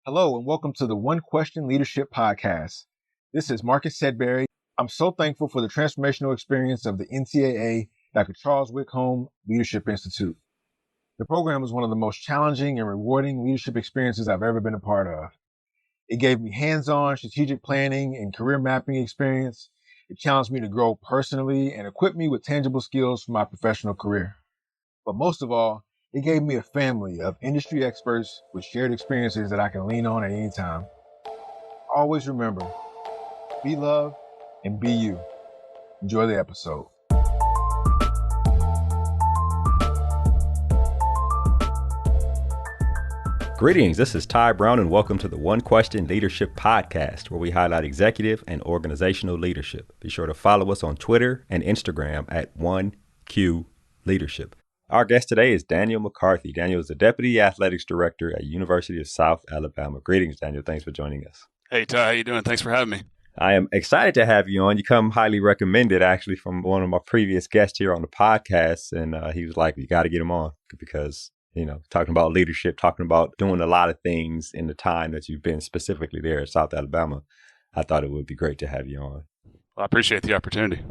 Hello, and welcome to the One Question Leadership Podcast. This is Marcus Sedberry. I'm so thankful for the transformational experience of the NCAA Dr. Charles Whitcomb Leadership Institute. The program was one of the most challenging and rewarding leadership experiences I've ever been a part of. It gave me hands-on strategic planning and career mapping experience. It challenged me to grow personally and equipped me with tangible skills for my professional career. But most of all, it gave me a family of industry experts with shared experiences that I can lean on at any time. Always remember, be love and be you. Enjoy the episode. Greetings, this is Ty Brown and welcome to the One Question Leadership Podcast, where we highlight executive and organizational leadership. Be sure to follow us on Twitter and Instagram at 1Q Leadership. Our guest today is Daniel McCarthy. Daniel is the Deputy Athletics Director at University of South Alabama. Greetings, Daniel. Thanks for joining us. Hey, Ty. How you doing? Thanks for having me. I am excited to have you on. You come highly recommended, actually, from one of my previous guests here on the podcast. And he was like, you got to get him on because, talking about leadership, talking about doing a lot of things in the time that you've been specifically there at South Alabama. I thought it would be great to have you on. Well, I appreciate the opportunity.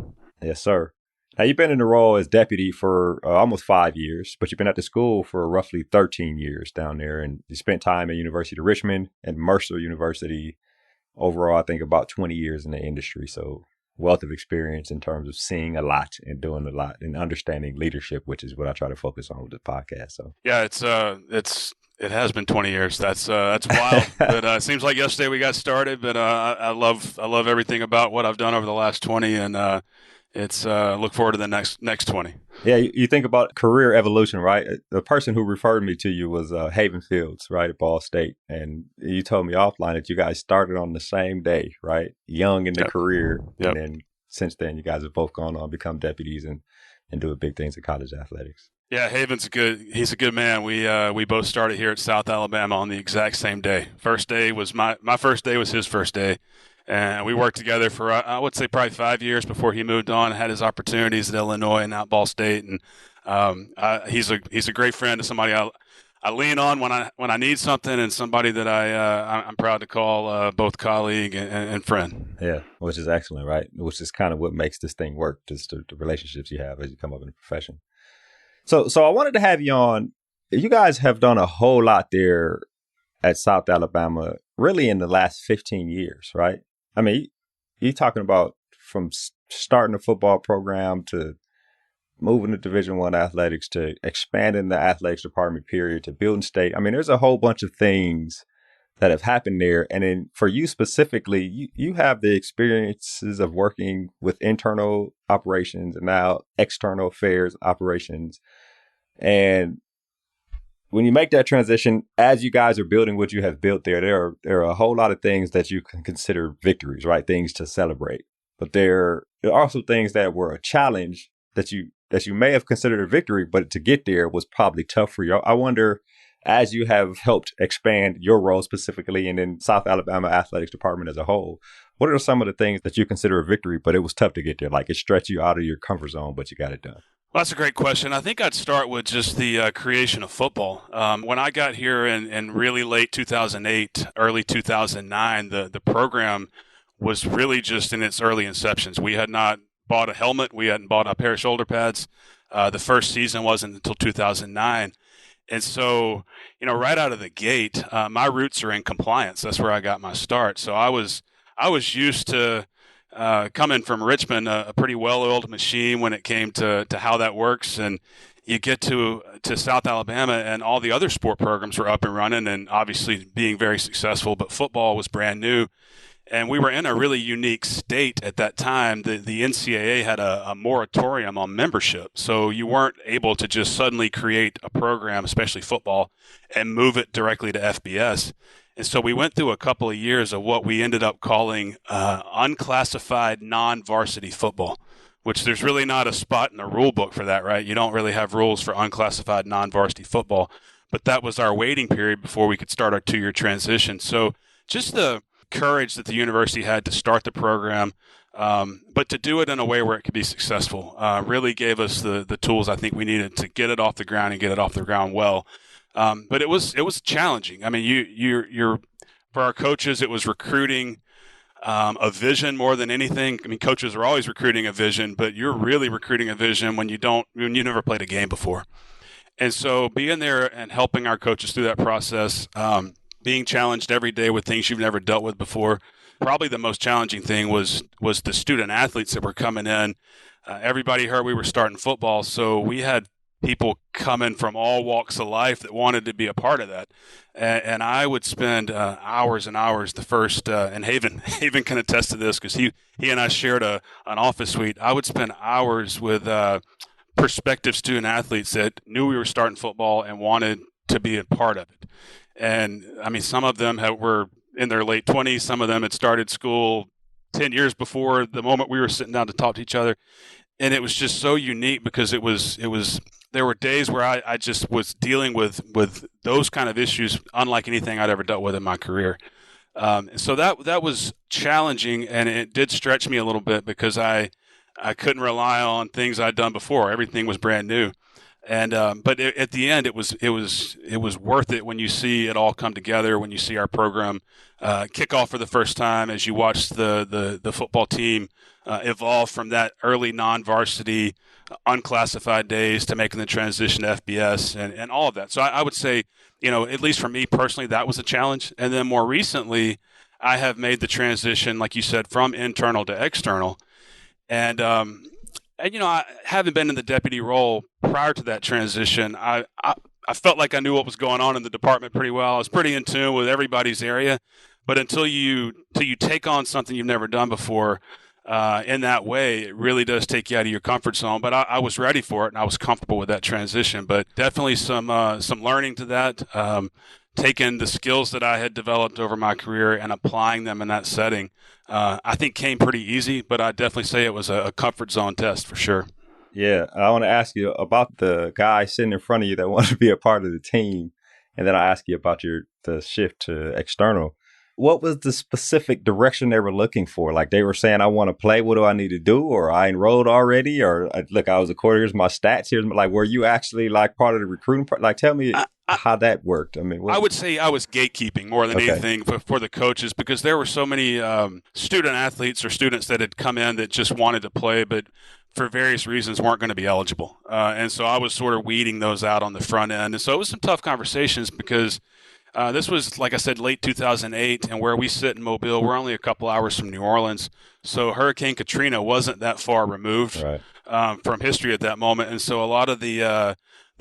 Yes, sir. Now, you've been in the role as deputy for almost 5 years, but you've been at the school for roughly 13 years down there. And you spent time at University of Richmond and Mercer University. Overall, I think about 20 years in the industry. So wealth of experience in terms of seeing a lot and doing a lot and understanding leadership, which is what I try to focus on with the podcast. So yeah, it has been 20 years. That's wild. But it seems like yesterday we got started. But I love everything about what I've done over the last 20, and look forward to the next 20. Yeah, you think about career evolution, right? The person who referred me to you was Haven Fields, right, at Ball State. And you told me offline that you guys started on the same day, right? Young in the career. Yep. And then since then, you guys have both gone on, become deputies and doing big things in college athletics. Yeah, Haven's he's a good man. We both started here at South Alabama on the exact same day. First day was my first day was his first day. And we worked together for, I would say, probably 5 years before he moved on and had his opportunities at Illinois and at Ball State. And he's a great friend, somebody I lean on when I need something, and somebody that I'm proud to call both colleague and friend. Yeah, which is excellent, right? Which is kind of what makes this thing work, just the relationships you have as you come up in the profession. So I wanted to have you on. You guys have done a whole lot there at South Alabama, really in the last 15 years, right? I mean, you're talking about from starting a football program to moving to Division I athletics to expanding the athletics department, period, to building state. I mean, there's a whole bunch of things that have happened there. And then for you specifically, you have the experiences of working with internal operations and now external affairs operations. And when you make that transition, as you guys are building what you have built there are a whole lot of things that you can consider victories, right? Things to celebrate. But there are also things that were a challenge that you may have considered a victory, but to get there was probably tough for you. I wonder, as you have helped expand your role specifically and in South Alabama Athletics Department as a whole, what are some of the things that you consider a victory, but it was tough to get there? Like it stretched you out of your comfort zone, but you got it done. Well, that's a great question. I think I'd start with just the creation of football. When I got here in really late 2008, early 2009, the program was really just in its early inceptions. We had not bought a helmet. We hadn't bought a pair of shoulder pads. The first season wasn't until 2009. And so, right out of the gate, my roots are in compliance. That's where I got my start. So I was used to coming from Richmond, a pretty well-oiled machine when it came to how that works. And you get to South Alabama and all the other sport programs were up and running and obviously being very successful, but football was brand new. And we were in a really unique state at that time. The NCAA had a moratorium on membership. So you weren't able to just suddenly create a program, especially football, and move it directly to FBS. And so we went through a couple of years of what we ended up calling unclassified non-varsity football, which there's really not a spot in the rule book for that, right? You don't really have rules for unclassified non-varsity football. But that was our waiting period before we could start our 2-year transition. So just the courage that the university had to start the program, but to do it in a way where it could be successful, really gave us the tools I think we needed to get it off the ground and get it off the ground well. But it was challenging. I mean, you're for our coaches, it was recruiting a vision more than anything. I mean, coaches are always recruiting a vision, but you're really recruiting a vision when you never played a game before. And so being there and helping our coaches through that process, being challenged every day with things you've never dealt with before. Probably the most challenging thing was the student athletes that were coming in. Everybody heard we were starting football, so we had people coming from all walks of life that wanted to be a part of that. And I would spend hours and hours the first, and Haven can attest to this because he and I shared an office suite. I would spend hours with prospective student athletes that knew we were starting football and wanted to be a part of it. And I mean, some of them were in their late 20s. Some of them had started school 10 years before the moment we were sitting down to talk to each other. And it was just so unique because there were days where I just was dealing with those kind of issues unlike anything I'd ever dealt with in my career. So that was challenging, and it did stretch me a little bit because I couldn't rely on things I'd done before. Everything was brand new. And but at the end, it was worth it when you see it all come together. When you see our program kick off for the first time, as you watch the football team evolve from that early non-varsity, unclassified days to making the transition to FBS and all of that. So I would say, at least for me personally, that was a challenge. And then more recently, I have made the transition, like you said, from internal to external, and I haven't been in the deputy role prior to that transition. I felt like I knew what was going on in the department pretty well. I was pretty in tune with everybody's area. But until you take on something you've never done before in that way, it really does take you out of your comfort zone. But I was ready for it, and I was comfortable with that transition. But definitely some learning to that, taking the skills that I had developed over my career and applying them in that setting. I think came pretty easy, but I'd definitely say it was a comfort zone test for sure. Yeah, I want to ask you about the guy sitting in front of you that wanted to be a part of the team, and then I'll ask you about the shift to external. What was the specific direction they were looking for? Like they were saying, I want to play. What do I need to do? Or I enrolled already? Or look, I was a quarter. Here's my stats. Here's like, were you actually like part of the recruiting? Like, tell me how that worked. I mean, I would say I was gatekeeping more than anything for the coaches because there were so many student athletes or students that had come in that just wanted to play, but for various reasons weren't going to be eligible. And so I was sort of weeding those out on the front end. And so it was some tough conversations because this was, like I said, late 2008, and where we sit in Mobile, we're only a couple hours from New Orleans. So Hurricane Katrina wasn't that far removed from history at that moment. And so a lot of the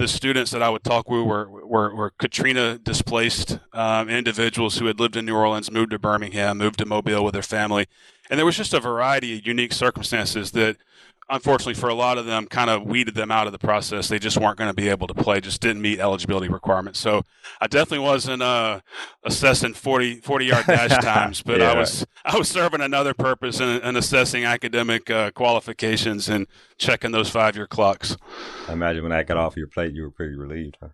students that I would talk with were Katrina displaced individuals who had lived in New Orleans, moved to Birmingham, moved to Mobile with their family. And there was just a variety of unique circumstances that, unfortunately for a lot of them, kind of weeded them out of the process. They just weren't going to be able to play, just didn't meet eligibility requirements. So I definitely wasn't assessing 40-yard dash times, but yeah. I was serving another purpose and assessing academic qualifications and checking those 5-year clocks. I imagine when that got off your plate, you were pretty relieved, huh?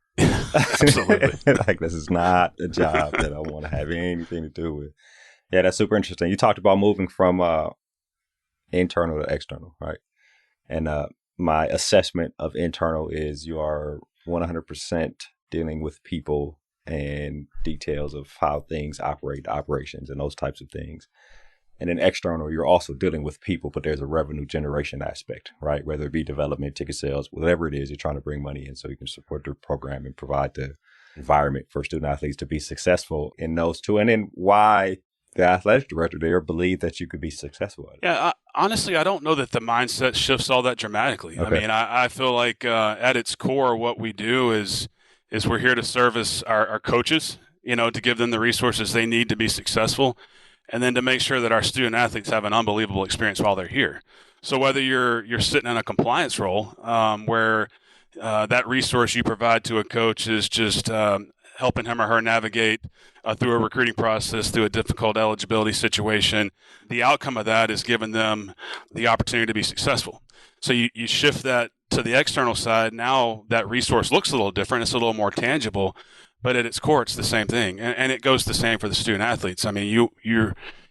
Absolutely. Like, this is not a job that I want to have anything to do with. Yeah, that's super interesting. You talked about moving from internal to external, right? And my assessment of internal is you are 100% dealing with people and details of how things operate, operations, and those types of things. And then external, you're also dealing with people, but there's a revenue generation aspect, right? Whether it be development, ticket sales, whatever it is, you're trying to bring money in so you can support the program and provide the environment for student athletes to be successful in those two. And then why the athletic director there believed that you could be successful at it. Yeah, honestly, I don't know that the mindset shifts all that dramatically. Okay. I mean, I feel like at its core, what we do is we're here to service our coaches, to give them the resources they need to be successful, and then to make sure that our student athletes have an unbelievable experience while they're here. So whether you're sitting in a compliance role where that resource you provide to a coach is just helping him or her navigate through a recruiting process, through a difficult eligibility situation, the outcome of that is giving them the opportunity to be successful. So you shift that to the external side. Now that resource looks a little different. It's a little more tangible, but at its core, it's the same thing. And it goes the same for the student athletes. I mean,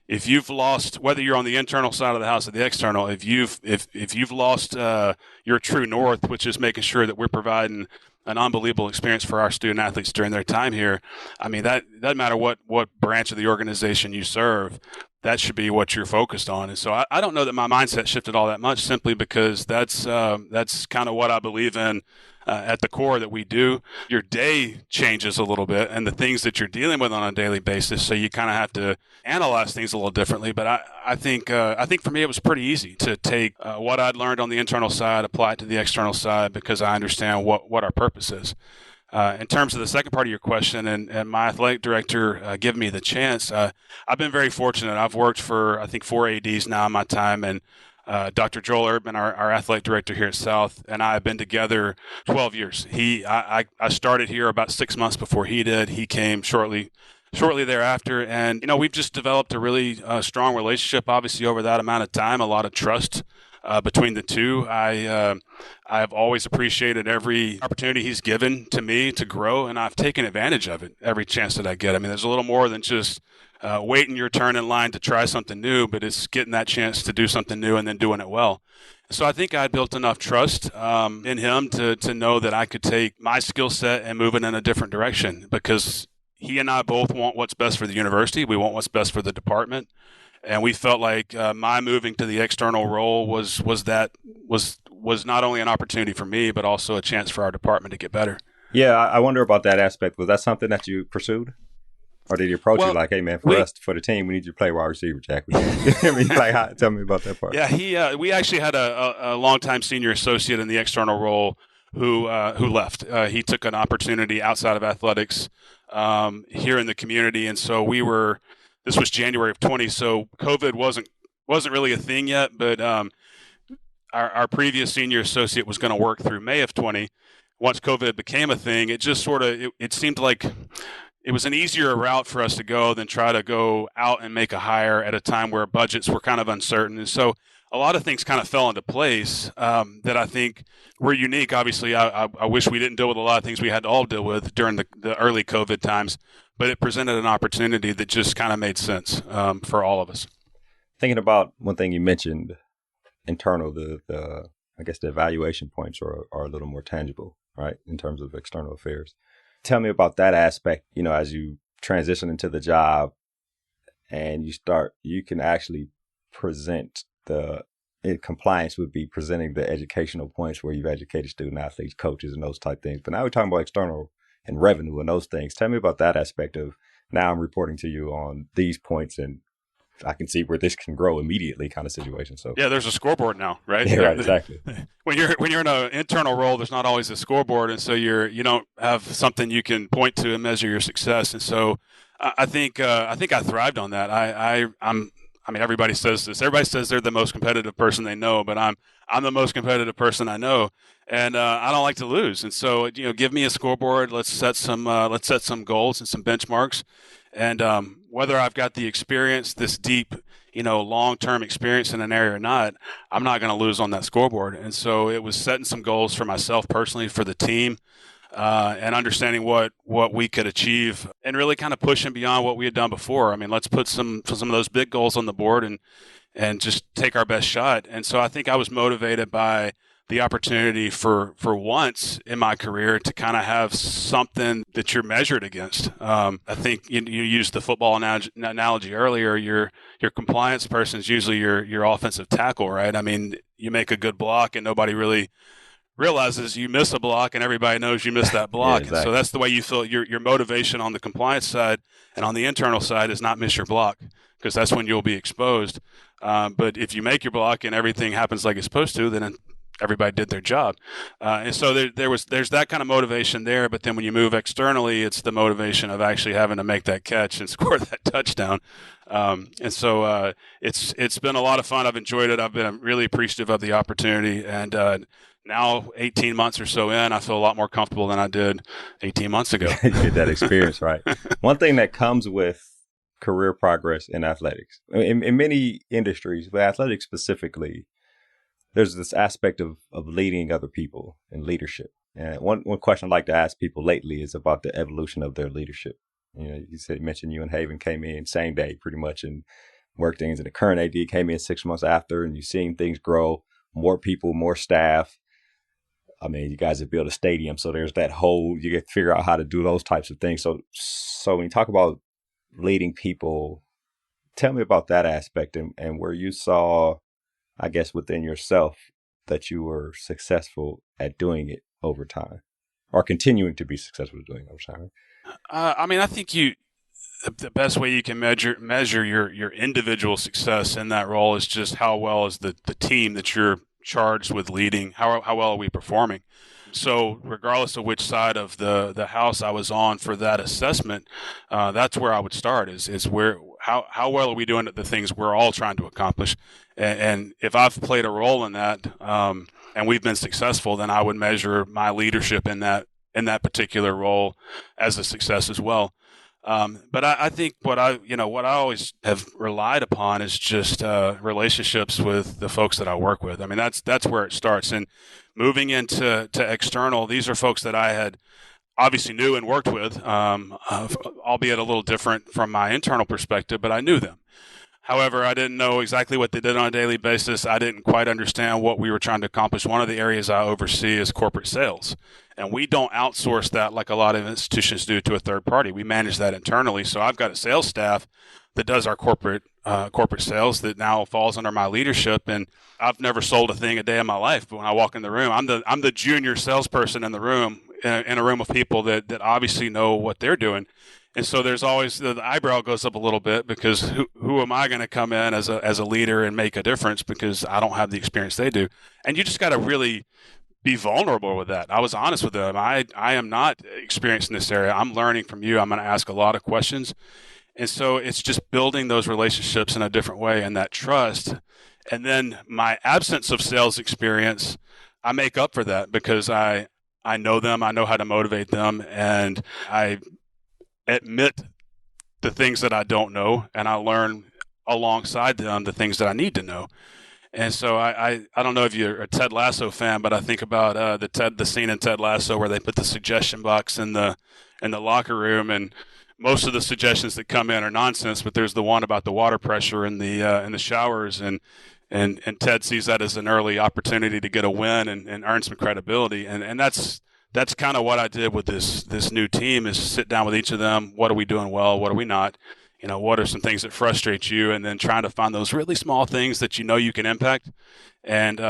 if you've lost, whether you're on the internal side of the house or the external, if you've lost your true north, which is making sure that we're providing an unbelievable experience for our student athletes during their time here. I mean, that doesn't matter what branch of the organization you serve. That should be what you're focused on. And so I don't know that my mindset shifted all that much, simply because that's kind of what I believe in at the core that we do. Your day changes a little bit and the things that you're dealing with on a daily basis. So you kind of have to analyze things a little differently. But I think for me, it was pretty easy to take what I'd learned on the internal side, apply it to the external side, because I understand what our purpose is. In terms of the second part of your question, and my athletic director giving me the chance, I've been very fortunate. I've worked for, I think, 4 ADs now in my time, and Dr. Joel Erdman, our athletic director here at South, and I have been together 12 years. I started here about 6 months before he did. He came shortly thereafter, and we've just developed a really strong relationship. Obviously, over that amount of time, a lot of trust between the two. I've always appreciated every opportunity he's given to me to grow, and I've taken advantage of it every chance that I get. I mean, there's a little more than just waiting your turn in line to try something new, but it's getting that chance to do something new and then doing it well. So I think I built enough trust in him to know that I could take my skill set and move it in a different direction, because he and I both want what's best for the university. We want what's best for the department. And we felt like my moving to the external role was not only an opportunity for me, but also a chance for our department to get better. Yeah, I wonder about that aspect. Was that something that you pursued? Or did he approach you like, hey, man, for the team, we need you to play wide receiver, Jack? I mean, tell me about that part. Yeah, we actually had a longtime senior associate in the external role who left. He took an opportunity outside of athletics here in the community, and so this was January of 20, so COVID wasn't really a thing yet, but our previous senior associate was going to work through May of 20. Once COVID became a thing, it just it seemed like it was an easier route for us to go than try to go out and make a hire at a time where budgets were kind of uncertain. And so a lot of things kind of fell into place that I think were unique. Obviously, I wish we didn't deal with a lot of things we had to all deal with during the early COVID times, but it presented an opportunity that just kind of made sense for all of us. Thinking about one thing you mentioned, internal, I guess the evaluation points are a little more tangible, right, in terms of external affairs. Tell me about that aspect, as you transition into the job and you can actually present compliance would be presenting the educational points where you've educated student athletes, coaches, and those type things. But now we're talking about external and revenue and those things. Tell me about that aspect of, now I'm reporting to you on these points and I can see where this can grow immediately kind of situation. So yeah, there's a scoreboard now, right? Yeah, right, exactly. When you're in an internal role, there's not always a scoreboard, and so you don't have something you can point to and measure your success. And so I think I thrived on that. I mean, everybody says this. Everybody says they're the most competitive person they know, but I'm the most competitive person I know, and I don't like to lose. And so, give me a scoreboard. Let's set some goals and some benchmarks, and whether I've got the experience, this deep, long-term experience in an area or not, I'm not going to lose on that scoreboard. And so it was setting some goals for myself personally, for the team, and understanding what we could achieve, and really kind of pushing beyond what we had done before. I mean, let's put some of those big goals on the board and just take our best shot. And so I think I was motivated by the opportunity for once in my career to kind of have something that you're measured against. I think you used the football analogy earlier. Your compliance person is usually your offensive tackle, right? I mean, you make a good block and nobody really realizes you miss a block and everybody knows you missed that block. Yeah, exactly. And so that's the way you feel. Your motivation on the compliance side and on the internal side is not miss your block, because that's when you'll be exposed. But if you make your block and everything happens like it's supposed to, then everybody did their job. And so there's that kind of motivation there. But then when you move externally, it's the motivation of actually having to make that catch and score that touchdown. And so it's been a lot of fun. I've enjoyed it. I've been really appreciative of the opportunity. And now 18 months or so in, I feel a lot more comfortable than I did 18 months ago. You get that experience, right? One thing that comes with career progress in athletics, in many industries, but athletics specifically, there's this aspect of leading other people and leadership. And one question I'd like to ask people lately is about the evolution of their leadership. You mentioned you and Haven came in same day pretty much and worked things, and the current AD came in 6 months after, and you've seen things grow, more people, more staff. I mean, you guys have built a stadium, so there's that whole, you get to figure out how to do those types of things. So when you talk about leading people, tell me about that aspect and where you saw, I guess, within yourself that you were successful at doing it over time or continuing to be successful at doing it over time. I mean, I think the best way you can measure your individual success in that role is just how well is the team that you're charged with leading, how well are we performing. So regardless of which side of the house I was on for that assessment, that's where I would start is where how well are we doing at the things we're all trying to accomplish. And if I've played a role in that, and we've been successful, then I would measure my leadership in that particular role as a success as well. But I think what I always have relied upon is just relationships with the folks that I work with. I mean, that's where it starts. And moving into external, these are folks that I had obviously knew and worked with, albeit a little different from my internal perspective, but I knew them. However, I didn't know exactly what they did on a daily basis. I didn't quite understand what we were trying to accomplish. One of the areas I oversee is corporate sales. And we don't outsource that like a lot of institutions do to a third party. We manage that internally. So I've got a sales staff that does our corporate sales that now falls under my leadership. And I've never sold a thing a day in my life. But when I walk in the room, I'm the junior salesperson in the room, in a room of people that obviously know what they're doing. And so there's always the eyebrow goes up a little bit because who am I going to come in as a leader and make a difference because I don't have the experience they do. And you just got to really be vulnerable with that. I was honest with them. I am not experienced in this area. I'm learning from you. I'm going to ask a lot of questions. And so it's just building those relationships in a different way and that trust. And then my absence of sales experience, I make up for that because I know them. I know how to motivate them. And I admit the things that I don't know, and I learn alongside them the things that I need to know. And so I don't know if you're a Ted Lasso fan, but I think about the scene in Ted Lasso where they put the suggestion box in the locker room, and most of the suggestions that come in are nonsense, but there's the one about the water pressure in the showers, and Ted sees that as an early opportunity to get a win and earn some credibility, and that's kind of what I did with this new team is sit down with each of them. What are we doing well? What are we not? You know, what are some things that frustrate you? And then trying to find those really small things that you know you can impact and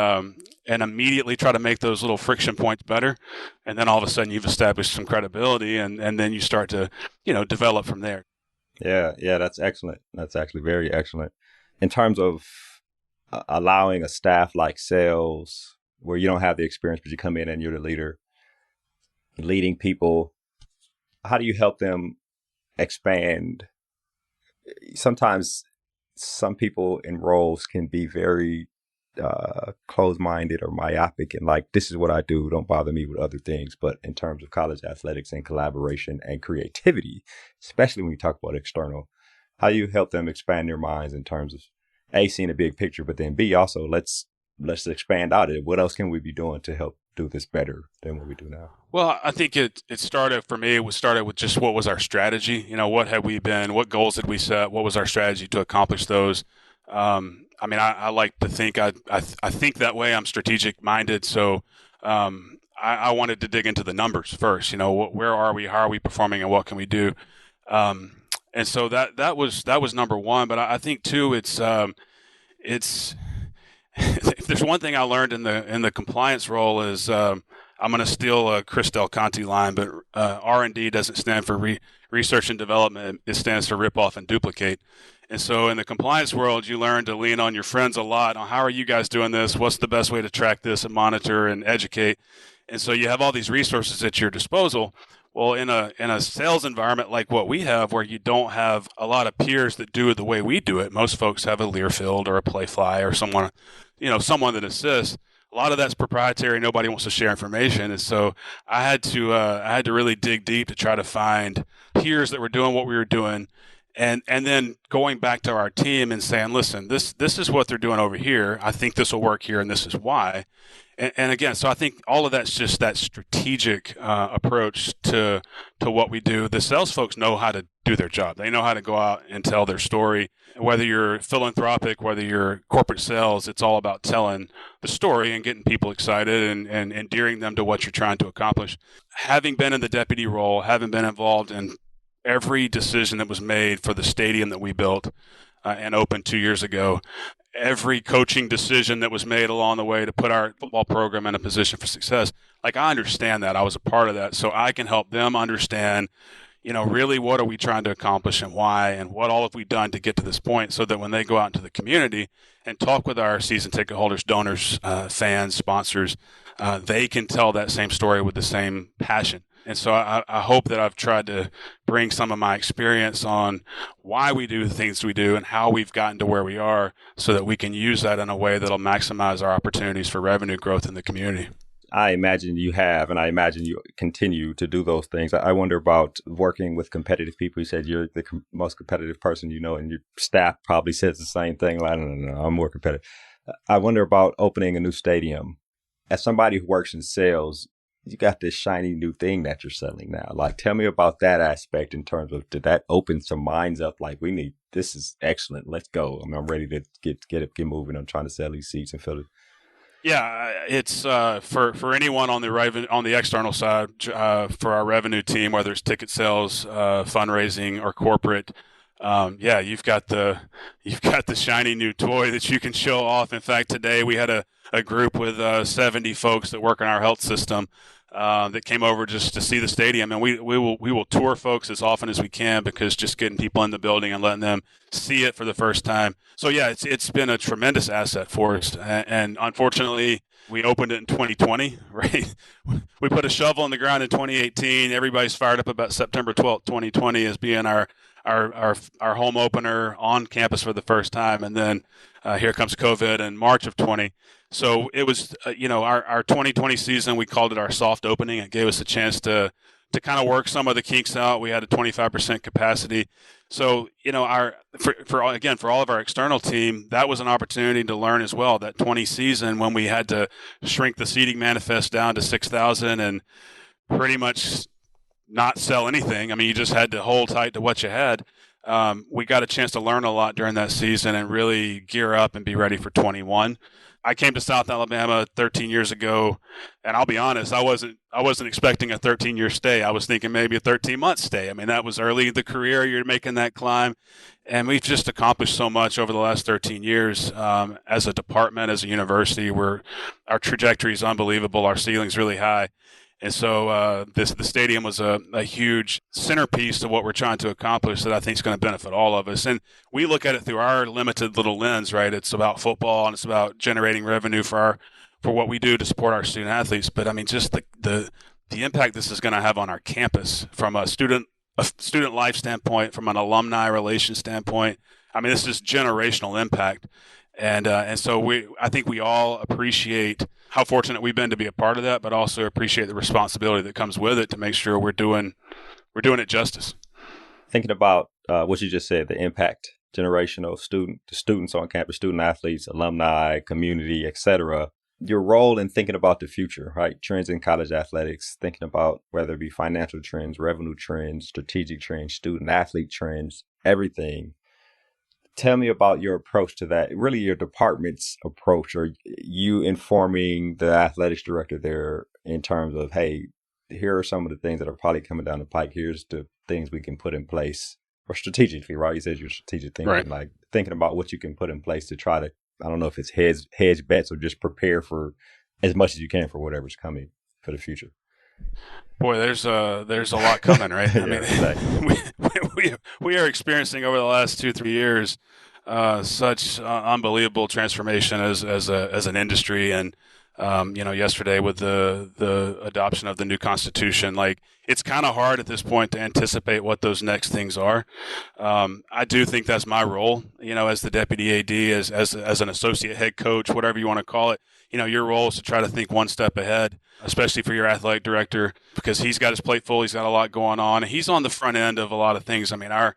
immediately try to make those little friction points better. And then all of a sudden you've established some credibility and then you start to, develop from there. Yeah, that's excellent. That's actually very excellent. In terms of allowing a staff like sales where you don't have the experience, but you come in and you're the leader, leading people, how do you help them expand? Sometimes some people in roles can be very closed-minded or myopic and like, this is what I do, don't bother me with other things. But in terms of college athletics and collaboration and creativity, especially when you talk about external, how do you help them expand their minds in terms of A, seeing a big picture, but then B, also let's expand out it. What else can we be doing to help do this better than what we do now? Well, I think it started for me. It started with just what was our strategy. What had we been? What goals did we set? What was our strategy to accomplish those? I like to think I think that way. I'm strategic minded, so I wanted to dig into the numbers first. Where are we? How are we performing? And what can we do? And so that was number one. But I think too, it's if there's one thing I learned in the compliance role is I'm going to steal a Chris Del Conte line, but R&D doesn't stand for research and development. It stands for rip off and duplicate. And so in the compliance world, you learn to lean on your friends a lot on how are you guys doing this? What's the best way to track this and monitor and educate? And so you have all these resources at your disposal. Well, in a sales environment like what we have, where you don't have a lot of peers that do it the way we do it, most folks have a Learfield or a Playfly or someone that assists. A lot of that's proprietary. Nobody wants to share information, and so I had to really dig deep to try to find peers that were doing what we were doing, And then going back to our team and saying, listen, this is what they're doing over here. I think this will work here, and this is why. And again, so I think all of that's just that strategic approach to what we do. The sales folks know how to do their job. They know how to go out and tell their story. Whether you're philanthropic, whether you're corporate sales, it's all about telling the story and getting people excited and endearing them to what you're trying to accomplish. Having been in the deputy role, having been involved in every decision that was made for the stadium that we built and opened 2 years ago, every coaching decision that was made along the way to put our football program in a position for success, like I understand that. I was a part of that. So I can help them understand, really what are we trying to accomplish and why, and what all have we done to get to this point, so that when they go out into the community and talk with our season ticket holders, donors, fans, sponsors, they can tell that same story with the same passion. And so I hope that I've tried to bring some of my experience on why we do the things we do and how we've gotten to where we are, so that we can use that in a way that'll maximize our opportunities for revenue growth in the community. I imagine you have, and I imagine you continue to do those things. I wonder about working with competitive people. You said you're the most competitive person you know, and your staff probably says the same thing. Like, no, I'm more competitive. I wonder about opening a new stadium. As somebody who works in sales, you got this shiny new thing that you're selling now. Like, tell me about that aspect in terms of, did that open some minds up? Like, this is excellent. Let's go. I mean, I'm ready to get moving. I'm trying to sell these seats and fill it. Yeah, it's for anyone on the external side, for our revenue team, whether it's ticket sales, fundraising, or corporate. You've got the shiny new toy that you can show off. In fact, today we had a group with 70 folks that work in our health system that came over just to see the stadium, and we will tour folks as often as we can, because just getting people in the building and letting them see it for the first time. So yeah, it's been a tremendous asset for us, and unfortunately we opened it in 2020, right? We put a shovel in the ground in 2018. Everybody's fired up about September 12th, 2020 as being our home opener on campus for the first time, and then here comes COVID in March of 20. So it was, our 2020 season, we called it our soft opening. It gave us a chance to kind of work some of the kinks out. We had a 25% capacity. So, for all of our external team, that was an opportunity to learn as well. That 20 season, when we had to shrink the seating manifest down to 6,000 and pretty much not sell anything. I mean, you just had to hold tight to what you had. We got a chance to learn a lot during that season and really gear up and be ready for 21. I came to South Alabama 13 years ago, and I'll be honest, I wasn't expecting a 13-year stay. I was thinking maybe a 13-month stay. I mean, that was early in the career. You're making that climb, and we've just accomplished so much over the last 13 years as a department, as a university. Our trajectory is unbelievable. Our ceiling's really high. And so the stadium was a huge centerpiece to what we're trying to accomplish that I think is going to benefit all of us. And we look at it through our limited little lens, right? It's about football, and it's about generating revenue for what we do to support our student athletes. But I mean, just the impact this is going to have on our campus from a student life standpoint, from an alumni relation standpoint. I mean, this is generational impact. And so I think we all appreciate how fortunate we've been to be a part of that, but also appreciate the responsibility that comes with it to make sure we're doing it justice. Thinking about what you just said, the impact, generational students on campus, student athletes, alumni, community, etc. Your role in thinking about the future, right? Trends in college athletics, thinking about whether it be financial trends, revenue trends, strategic trends, student athlete trends, everything. Tell me about your approach to that, really your department's approach, or you informing the athletics director there in terms of, hey, here are some of the things that are probably coming down the pike. Here's the things we can put in place, or strategically, right? You said you're strategic thinking, right? Like thinking about what you can put in place to try to, I don't know if it's hedge bets or just prepare for as much as you can for whatever's coming for the future. Boy, there's a lot coming, right? Yeah, I mean, exactly. we are experiencing over the last 2-3 years such unbelievable transformation as an industry, and yesterday with the adoption of the new Constitution, like it's kind of hard at this point to anticipate what those next things are. I do think that's my role, as the deputy AD, as an associate head coach, whatever you want to call it. Your role is to try to think one step ahead, especially for your athletic director, because he's got his plate full. He's got a lot going on. He's on the front end of a lot of things. I mean, our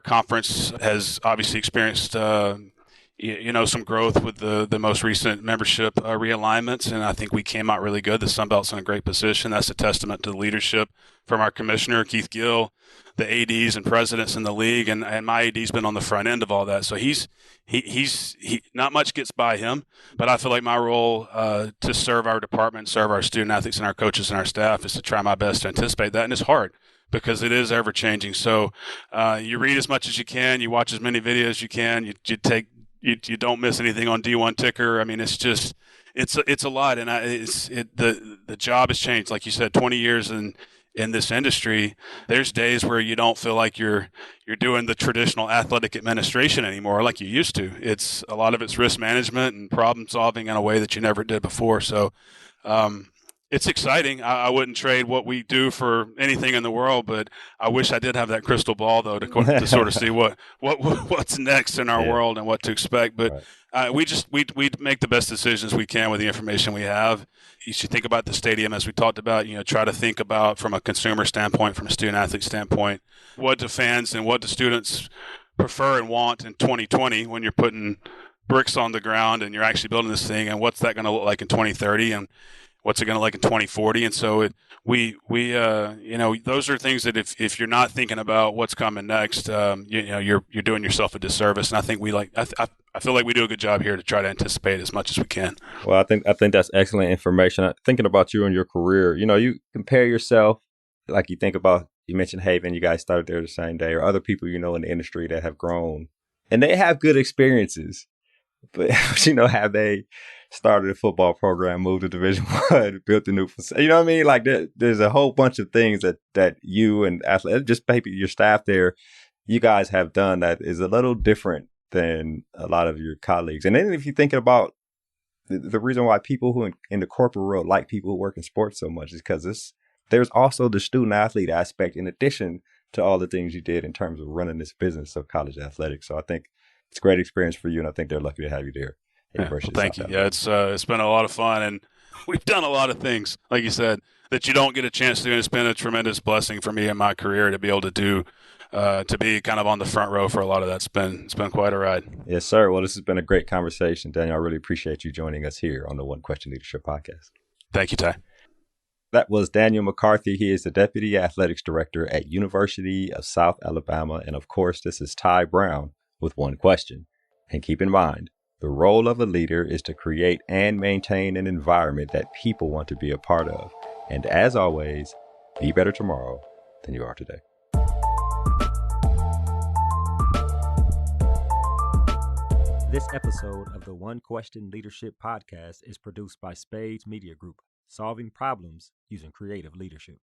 conference has obviously experienced some growth with the most recent membership realignments, and I think we came out really good. The Sun Belt's in a great position. That's a testament to the leadership from our commissioner, Keith Gill, the ADs and presidents in the league, and my AD's been on the front end of all that. So he's not much gets by him, but I feel like my role to serve our department, serve our student athletes and our coaches and our staff is to try my best to anticipate that, and it's hard because it is ever changing. So you read as much as you can, you watch as many videos as you can, you don't miss anything on D1 Ticker. I mean, it's a lot, and the job has changed. Like you said, 20 years in this industry, there's days where you don't feel like you're doing the traditional athletic administration anymore like you used to. A lot of it's risk management and problem solving in a way that you never did before. So it's exciting. I wouldn't trade what we do for anything in the world, but I wish I did have that crystal ball though to sort of see what's next in our world and what to expect. But we make the best decisions we can with the information we have. You should think about the stadium, as we talked about, try to think about from a consumer standpoint, from a student athlete standpoint, what do fans and what do students prefer and want in 2020 when you're putting bricks on the ground and you're actually building this thing, and what's that going to look like in 2030 and what's it going to look like in 2040? And so those are things that if you're not thinking about what's coming next, you're doing yourself a disservice. And I think I feel like we do a good job here to try to anticipate as much as we can. Well, I think that's excellent information. Thinking about you and your career, you compare yourself, like you mentioned Haven, you guys started there the same day, or other people in the industry that have grown and they have good experiences, but have they started a football program, moved to Division I, built a new facility? You know what I mean? Like there's a whole bunch of things that you and just maybe your staff there, you guys have done that is a little different than a lot of your colleagues. And then if you're thinking about the reason why people who in the corporate world like people who work in sports so much is because there's also the student athlete aspect in addition to all the things you did in terms of running this business of college athletics. So I think it's a great experience for you, and I think they're lucky to have you there. Well, thank you. Yeah, it's been a lot of fun, and we've done a lot of things, like you said, that you don't get a chance to do. And it's been a tremendous blessing for me in my career to be able to do, to be kind of on the front row for a lot of that. It's been quite a ride. Yes, sir. Well, this has been a great conversation, Daniel. I really appreciate you joining us here on the One Question Leadership Podcast. Thank you, Ty. That was Daniel McCarthy. He is the Deputy Athletics Director at University of South Alabama. And of course, this is Ty Brown with One Question. And keep in mind, the role of a leader is to create and maintain an environment that people want to be a part of. And as always, be better tomorrow than you are today. This episode of the One Question Leadership Podcast is produced by Spades Media Group, solving problems using creative leadership.